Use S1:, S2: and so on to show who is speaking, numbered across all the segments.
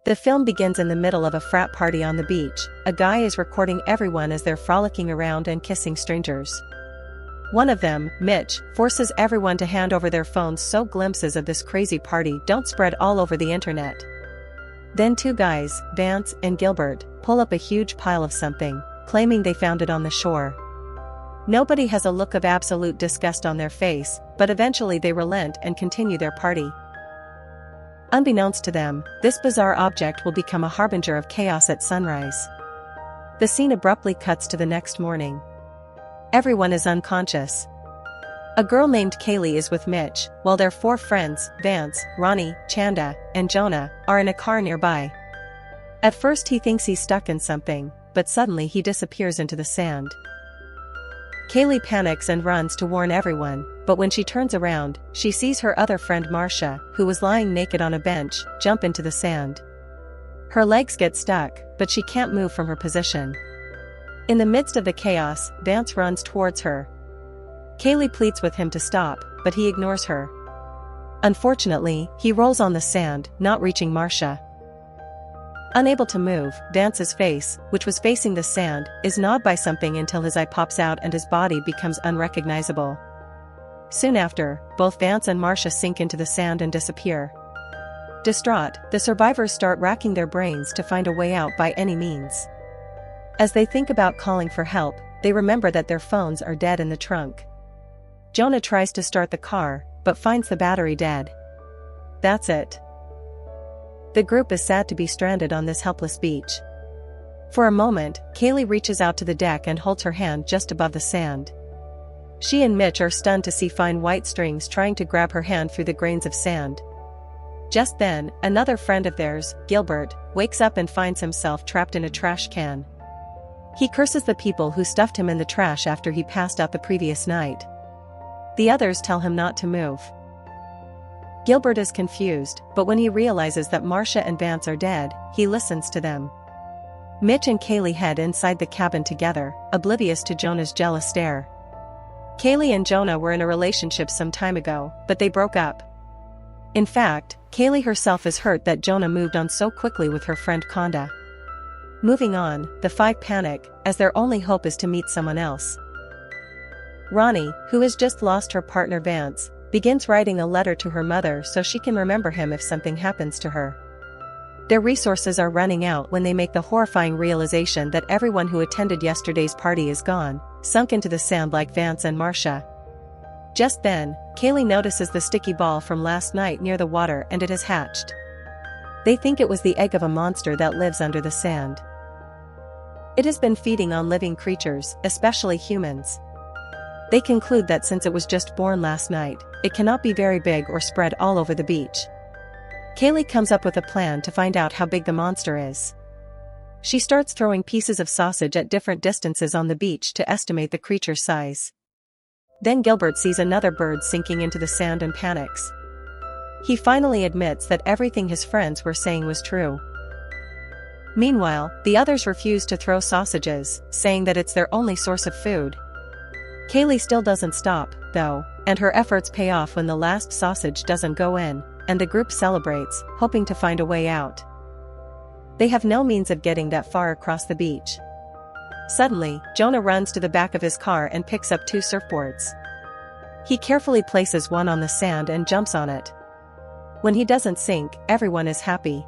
S1: The film begins in the middle of a frat party on the beach. A guy is recording everyone as they're frolicking around and kissing strangers. One of them, Mitch, forces everyone to hand over their phones so glimpses of this crazy party don't spread all over the internet. Then two guys, Vance and Gilbert, pull up a huge pile of something, claiming they found it on the shore. Nobody has a look of absolute disgust on their face, but eventually they relent and continue their party. Unbeknownst to them, this bizarre object will become a harbinger of chaos at sunrise. The scene abruptly cuts to the next morning. Everyone is unconscious. A girl named Kaylee is with Mitch, while their four friends, Vance, Ronnie, Chanda, and Jonah, are in a car nearby. At first he thinks he's stuck in something, but suddenly he disappears into the sand. Kaylee panics and runs to warn everyone, but when she turns around, she sees her other friend Marcia, who was lying naked on a bench, jump into the sand. Her legs get stuck, but she can't move from her position. In the midst of the chaos, Vance runs towards her. Kaylee pleads with him to stop, but he ignores her. Unfortunately, he rolls on the sand, not reaching Marcia. Unable to move, Vance's face, which was facing the sand, is gnawed by something until his eye pops out and his body becomes unrecognizable. Soon after, both Vance and Marcia sink into the sand and disappear. Distraught, the survivors start racking their brains to find a way out by any means. As they think about calling for help, they remember that their phones are dead in the trunk. Jonah tries to start the car, but finds the battery dead. That's it. The group is sad to be stranded on this helpless beach. For a moment, Kaylee reaches out to the deck and holds her hand just above the sand. She and Mitch are stunned to see fine white strings trying to grab her hand through the grains of sand. Just then, another friend of theirs, Gilbert, wakes up and finds himself trapped in a trash can. He curses the people who stuffed him in the trash after he passed out the previous night. The others tell him not to move. Gilbert is confused, but when he realizes that Marcia and Vance are dead, he listens to them. Mitch and Kaylee head inside the cabin together, oblivious to Jonah's jealous stare. Kaylee and Jonah were in a relationship some time ago, but they broke up. In fact, Kaylee herself is hurt that Jonah moved on so quickly with her friend Konda. Moving on, the five panic, as their only hope is to meet someone else. Ronnie, who has just lost her partner Vance, begins writing a letter to her mother so she can remember him if something happens to her. Their resources are running out when they make the horrifying realization that everyone who attended yesterday's party is gone, sunk into the sand like Vance and Marcia. Just then, Kaylee notices the sticky ball from last night near the water and it has hatched. They think it was the egg of a monster that lives under the sand. It has been feeding on living creatures, especially humans. They conclude that since it was just born last night, it cannot be very big or spread all over the beach. Kaylee comes up with a plan to find out how big the monster is. She starts throwing pieces of sausage at different distances on the beach to estimate the creature's size. Then Gilbert sees another bird sinking into the sand and panics. He finally admits that everything his friends were saying was true. Meanwhile, the others refuse to throw sausages, saying that it's their only source of food. Kaylee still doesn't stop, though, and her efforts pay off when the last sausage doesn't go in, and the group celebrates, hoping to find a way out. They have no means of getting that far across the beach. Suddenly, Jonah runs to the back of his car and picks up two surfboards. He carefully places one on the sand and jumps on it. When he doesn't sink, everyone is happy.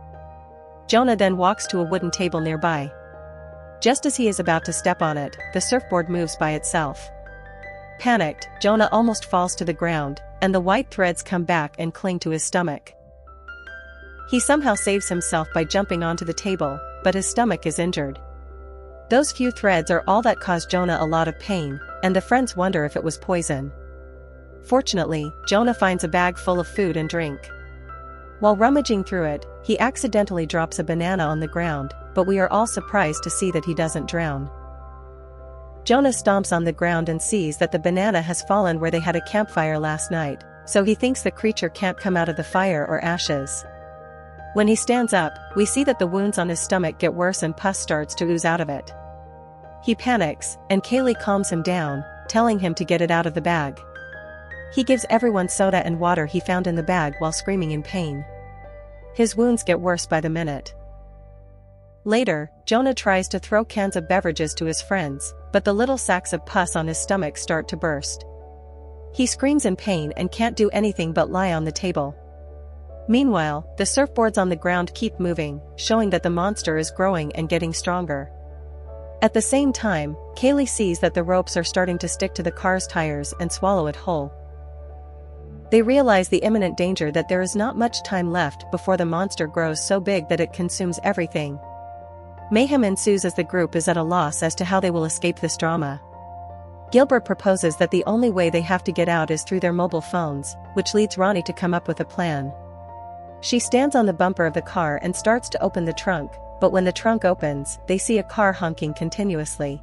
S1: Jonah then walks to a wooden table nearby. Just as he is about to step on it, the surfboard moves by itself. Panicked, Jonah almost falls to the ground, and the white threads come back and cling to his stomach. He somehow saves himself by jumping onto the table, but his stomach is injured. Those few threads are all that cause Jonah a lot of pain, and the friends wonder if it was poison. Fortunately, Jonah finds a bag full of food and drink. While rummaging through it, he accidentally drops a banana on the ground, but we are all surprised to see that he doesn't drown. Jonah stomps on the ground and sees that the banana has fallen where they had a campfire last night, so he thinks the creature can't come out of the fire or ashes. When he stands up, we see that the wounds on his stomach get worse and pus starts to ooze out of it. He panics, and Kaylee calms him down, telling him to get it out of the bag. He gives everyone soda and water he found in the bag while screaming in pain. His wounds get worse by the minute. Later, Jonah tries to throw cans of beverages to his friends, but the little sacks of pus on his stomach start to burst. He screams in pain and can't do anything but lie on the table. Meanwhile, the surfboards on the ground keep moving, showing that the monster is growing and getting stronger. At the same time, Kaylee sees that the ropes are starting to stick to the car's tires and swallow it whole. They realize the imminent danger, that there is not much time left before the monster grows so big that it consumes everything. Mayhem ensues as the group is at a loss as to how they will escape this drama. Gilbert proposes that the only way they have to get out is through their mobile phones, which leads Ronnie to come up with a plan. She stands on the bumper of the car and starts to open the trunk, but when the trunk opens, they see a car honking continuously.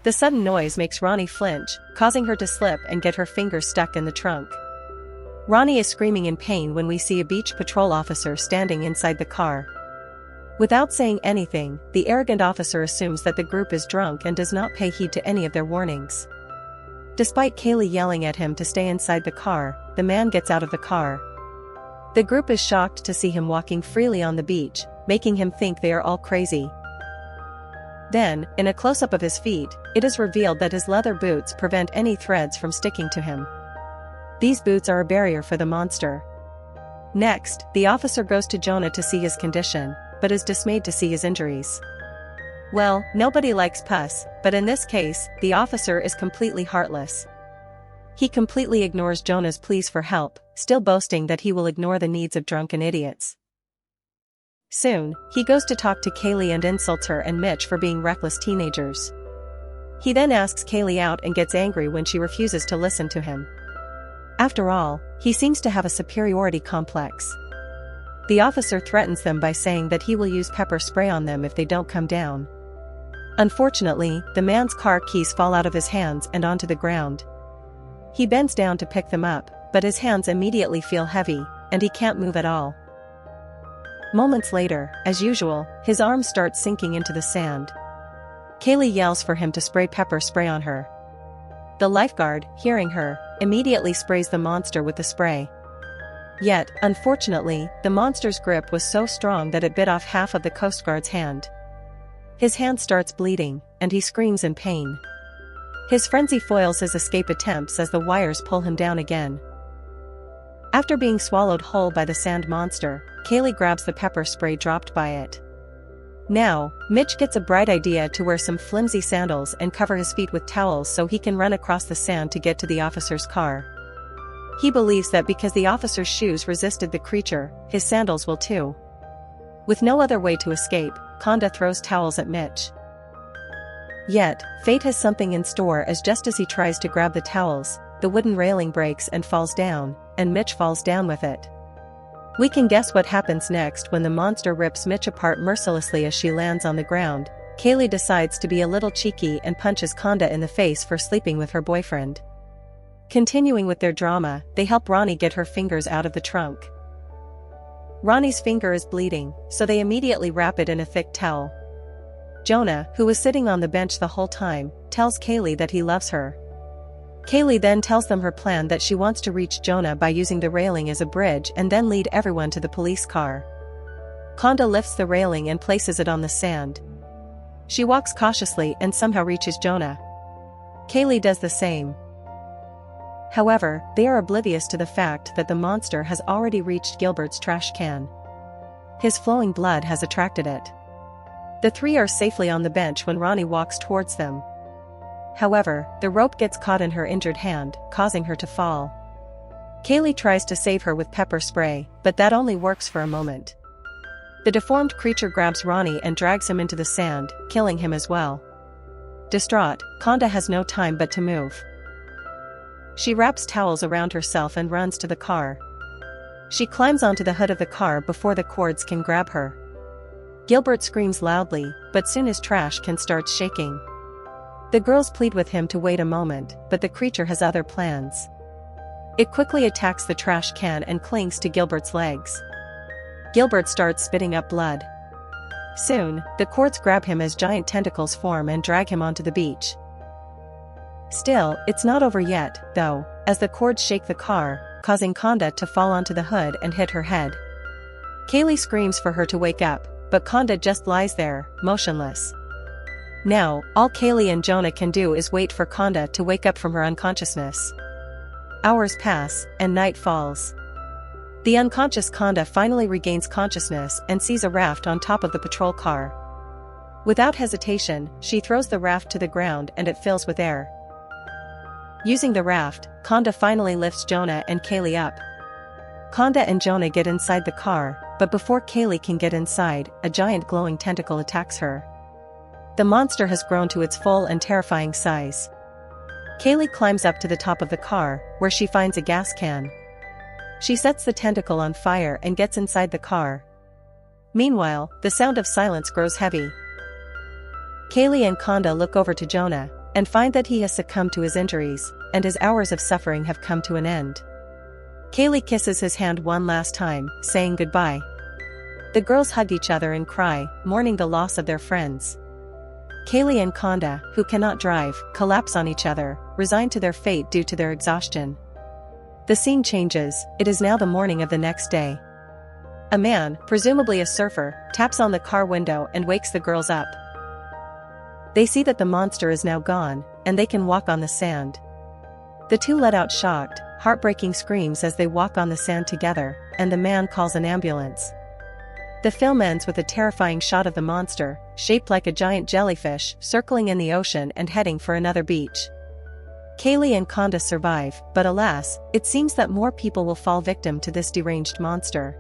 S1: The sudden noise makes Ronnie flinch, causing her to slip and get her fingers stuck in the trunk. Ronnie is screaming in pain when we see a beach patrol officer standing inside the car. Without saying anything, the arrogant officer assumes that the group is drunk and does not pay heed to any of their warnings. Despite Kaylee yelling at him to stay inside the car, the man gets out of the car. The group is shocked to see him walking freely on the beach, making him think they are all crazy. Then, in a close-up of his feet, it is revealed that his leather boots prevent any threads from sticking to him. These boots are a barrier for the monster. Next, the officer goes to Jonah to see his condition, but is dismayed to see his injuries. Well, nobody likes pus, but in this case, the officer is completely heartless. He completely ignores Jonah's pleas for help, still boasting that he will ignore the needs of drunken idiots. Soon, he goes to talk to Kaylee and insults her and Mitch for being reckless teenagers. He then asks Kaylee out and gets angry when she refuses to listen to him. After all, he seems to have a superiority complex. The officer threatens them by saying that he will use pepper spray on them if they don't come down. Unfortunately, the man's car keys fall out of his hands and onto the ground. He bends down to pick them up, but his hands immediately feel heavy, and he can't move at all. Moments later, as usual, his arms start sinking into the sand. Kaylee yells for him to spray pepper spray on her. The lifeguard, hearing her, immediately sprays the monster with the spray. Yet, unfortunately, the monster's grip was so strong that it bit off half of the Coast Guard's hand. His hand starts bleeding, and he screams in pain. His frenzy foils his escape attempts as the wires pull him down again. After being swallowed whole by the sand monster, Kaylee grabs the pepper spray dropped by it. Now, Mitch gets a bright idea to wear some flimsy sandals and cover his feet with towels so he can run across the sand to get to the officer's car. He believes that because the officer's shoes resisted the creature, his sandals will too. With no other way to escape, Konda throws towels at Mitch. Yet, fate has something in store, as just as he tries to grab the towels, the wooden railing breaks and falls down, and Mitch falls down with it. We can guess what happens next when the monster rips Mitch apart mercilessly as she lands on the ground. Kaylee decides to be a little cheeky and punches Konda in the face for sleeping with her boyfriend. Continuing with their drama, they help Ronnie get her fingers out of the trunk. Ronnie's finger is bleeding, so they immediately wrap it in a thick towel. Jonah, who was sitting on the bench the whole time, tells Kaylee that he loves her. Kaylee then tells them her plan, that she wants to reach Jonah by using the railing as a bridge and then lead everyone to the police car. Konda lifts the railing and places it on the sand. She walks cautiously and somehow reaches Jonah. Kaylee does the same. However, they are oblivious to the fact that the monster has already reached Gilbert's trash can. His flowing blood has attracted it. The three are safely on the bench when Ronnie walks towards them. However, the rope gets caught in her injured hand, causing her to fall. Kaylee tries to save her with pepper spray, but that only works for a moment. The deformed creature grabs Ronnie and drags him into the sand, killing him as well. Distraught, Konda has no time but to move. She wraps towels around herself and runs to the car. She climbs onto the hood of the car before the cords can grab her. Gilbert screams loudly, but soon his trash can starts shaking. The girls plead with him to wait a moment, but the creature has other plans. It quickly attacks the trash can and clings to Gilbert's legs. Gilbert starts spitting up blood. Soon, the cords grab him as giant tentacles form and drag him onto the beach. Still, it's not over yet, though, as the cords shake the car, causing Konda to fall onto the hood and hit her head. Kaylee screams for her to wake up, but Conda just lies there, motionless. Now, all Kaylee and Jonah can do is wait for Conda to wake up from her unconsciousness. Hours pass, and night falls. The unconscious Conda finally regains consciousness and sees a raft on top of the patrol car. Without hesitation, she throws the raft to the ground and it fills with air. Using the raft, Conda finally lifts Jonah and Kaylee up. Conda and Jonah get inside the car, but before Kaylee can get inside, a giant glowing tentacle attacks her. The monster has grown to its full and terrifying size. Kaylee climbs up to the top of the car, where she finds a gas can. She sets the tentacle on fire and gets inside the car. Meanwhile, the sound of silence grows heavy. Kaylee and Conda look over to Jonah, and find that he has succumbed to his injuries, and his hours of suffering have come to an end. Kaylee kisses his hand one last time, saying goodbye. The girls hug each other and cry, mourning the loss of their friends. Kaylee and Conda, who cannot drive, collapse on each other, resigned to their fate due to their exhaustion. The scene changes, it is now the morning of the next day. A man, presumably a surfer, taps on the car window and wakes the girls up. They see that the monster is now gone, and they can walk on the sand. The two let out shocked, heartbreaking screams as they walk on the sand together, and the man calls an ambulance. The film ends with a terrifying shot of the monster, shaped like a giant jellyfish, circling in the ocean and heading for another beach. Kaylee and Conda survive, but alas, it seems that more people will fall victim to this deranged monster.